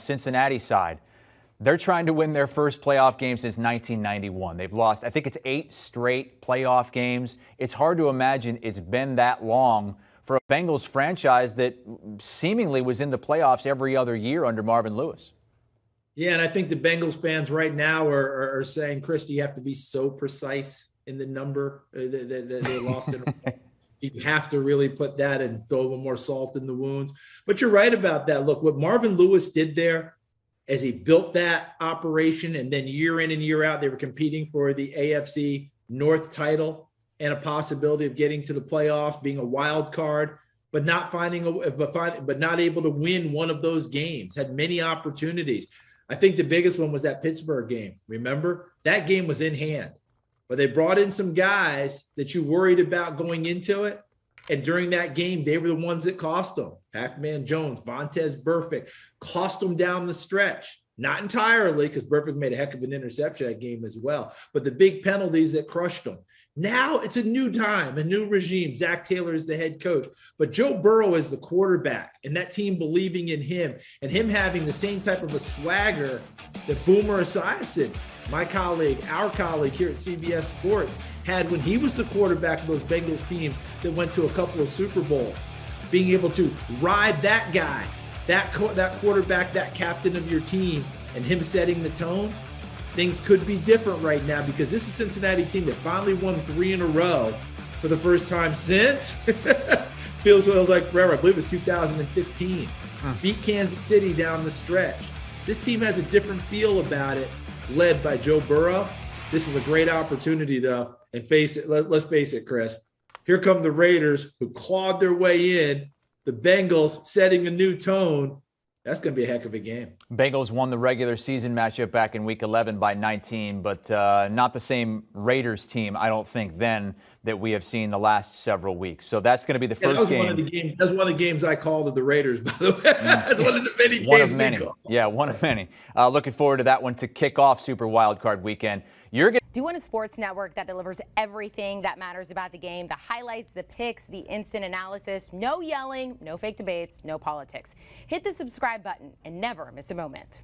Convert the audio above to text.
Cincinnati side, they're trying to win their first playoff game since 1991. They've lost, I think it's 8 straight playoff games. It's hard to imagine it's been that long for a Bengals franchise that seemingly was in the playoffs every other year under Marvin Lewis. Yeah, and I think the Bengals fans right now are saying, Chris, you have to be so precise in the number that they lost in. You have to really put that and throw a little more salt in the wounds. But you're right about that. Look, what Marvin Lewis did there as he built that operation, and then year in and year out, they were competing for the AFC North title and a possibility of getting to the playoffs, being a wild card, but not not able to win one of those games. Had many opportunities. I think the biggest one was that Pittsburgh game. Remember? That game was in hand, but they brought in some guys that you worried about going into it. And during that game, they were the ones that cost them. Pac-Man Jones, Vontaze Burfict cost them down the stretch. Not entirely, because Burfict made a heck of an interception that game as well. But the big penalties that crushed them. Now it's a new time, a new regime. Zach Taylor is the head coach. But Joe Burrow is the quarterback, and that team believing in him, and him having the same type of a swagger that Boomer Esiason, my colleague, our colleague here at CBS Sports, had when he was the quarterback of those Bengals teams that went to a couple of Super Bowls. Being able to ride that guy, that quarterback, that captain of your team, and him setting the tone, things could be different right now, because this is a Cincinnati team that finally won 3 in a row for the first time since feels like forever. I believe it was 2015. Beat Kansas City down the stretch. This team has a different feel about it, led by Joe Burrow. This is a great opportunity, though. And let's face it, Chris. Here come the Raiders, who clawed their way in. The Bengals setting a new tone. That's going to be a heck of a game. Bengals won the regular season matchup back in Week 11 by 19, but not the same Raiders team, I don't think, then that we have seen the last several weeks. So that's going to be the first game. That's one of the games I called to the Raiders, by the way. That's one of the many games. One of many. Yeah, one of many. Looking forward to that one to kick off Super Wildcard Weekend. Do you want a sports network that delivers everything that matters about the game? The highlights, the picks, the instant analysis, no yelling, no fake debates, no politics. Hit the subscribe button and never miss a moment.